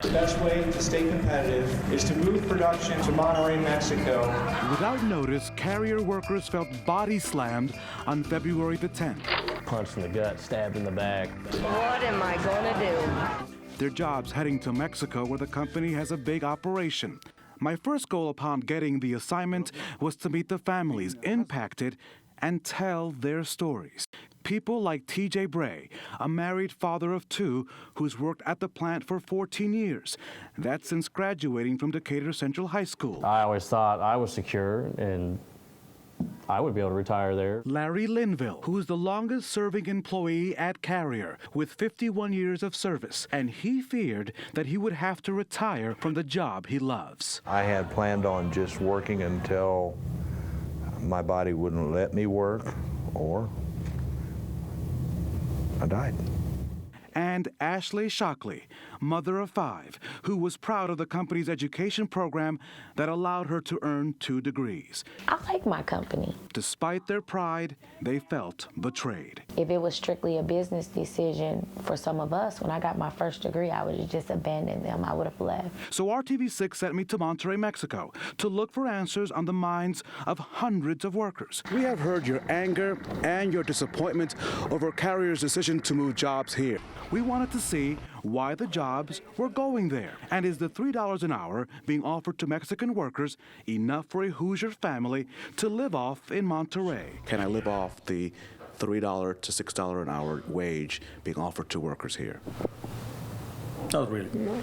The best way to stay competitive is to move production to Monterrey, Mexico. Without notice, Carrier workers felt body slammed on February the 10th. Punched in the gut, stabbed in the back. What am I gonna do? Their jobs heading to Mexico, where the company has a big operation. My first goal upon getting the assignment was to meet the families impacted and tell their stories. People like T.J. Bray, a married father of two who's worked at the plant for 14 years. That's since graduating from Decatur Central High School. I always thought I was secure and I would be able to retire there. Larry Linville, who's the longest-serving employee at Carrier with 51 years of service, and he feared that he would have to retire from the job he loves. I had planned on just working until my body wouldn't let me work or I died. And Ashley Shockley, mother of 5, who was proud of the company's education program that allowed her to earn 2 degrees. I like my company. Despite their pride, they felt betrayed. If it was strictly a business decision for some of us, when I got my first degree, I would have just abandoned them. I would have left. So RTV6 sent me to Monterrey, Mexico, to look for answers on the minds of hundreds of workers. We have heard your anger and your disappointment over Carrier's decision to move jobs here. We wanted to see why the jobs were going there. And is the $3 an hour being offered to Mexican workers enough for a Hoosier family to live off in Monterrey? Can I live off the $3 to $6 an hour wage being offered to workers here? Not really. No,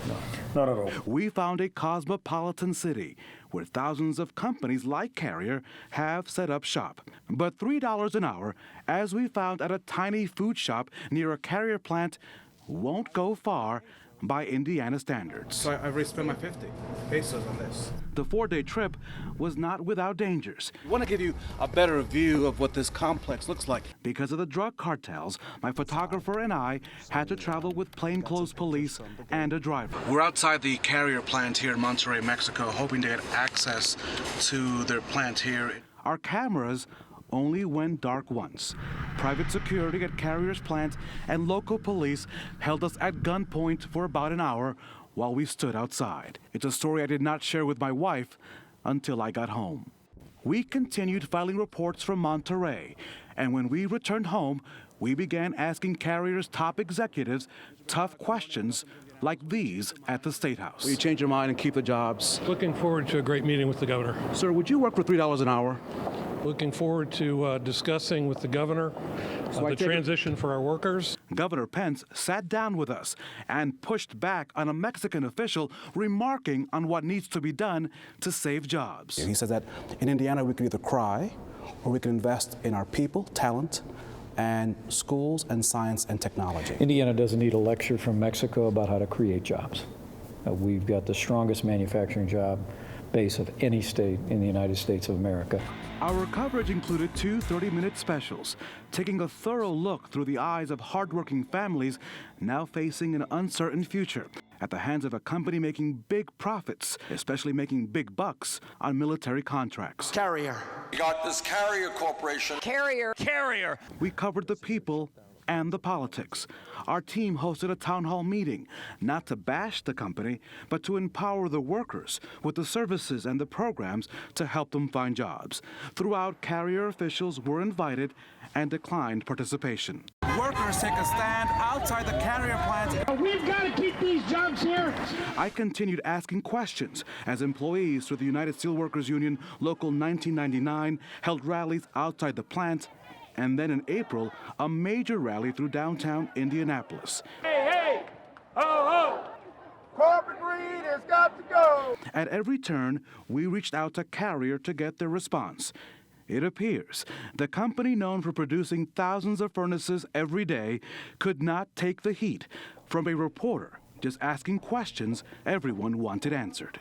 not at all. We found a cosmopolitan city where thousands of companies like Carrier have set up shop. But $3 an hour, as we found at a tiny food shop near a Carrier plant, won't go far by Indiana standards. So I've already spent my 50 pesos on this. The 4-day trip was not without dangers. I want to give you a better view of what this complex looks like. Because of the drug cartels, my photographer and I had to travel with plainclothes police and a driver. We're outside the Carrier plant here in Monterrey, Mexico, hoping to get access to their plant here. Our cameras only went dark once. Private security at Carrier's plant and local police held us at gunpoint for about an hour while we stood outside. It's a story I did not share with my wife until I got home. We continued filing reports from Monterrey, and when we returned home, we began asking Carrier's top executives tough questions like these at the State House. Will you change your mind and keep the jobs? Looking forward to a great meeting with the governor. Sir, would you work for $3 an hour? Looking forward to discussing with the governor the transition for our workers. Governor Pence sat down with us and pushed back on a Mexican official remarking on what needs to be done to save jobs. He said that in Indiana we could either cry or we could invest in our people, talent, and schools and science and technology. Indiana doesn't need a lecture from Mexico about how to create jobs. We've got the strongest manufacturing job base of any state in the United States of America. Our coverage included 2 30-minute specials, taking a thorough look through the eyes of hardworking families now facing an uncertain future at the hands of a company making big profits, especially making big bucks on military contracts. Carrier. We got this Carrier Corporation. Carrier. Carrier. We covered the people and the politics. Our team hosted a town hall meeting, not to bash the company, but to empower the workers with the services and the programs to help them find jobs. Throughout, Carrier officials were invited and declined participation. Workers take a stand outside the Carrier plant. We've got to keep these jobs here. I continued asking questions as employees through the United Steelworkers Union Local 1999 held rallies outside the plant, and then in April, a major rally through downtown Indianapolis. Hey, hey! Ho, ho! Corporate greed has got to go! At every turn, we reached out to Carrier to get their response. It appears the company known for producing thousands of furnaces every day could not take the heat from a reporter just asking questions everyone wanted answered.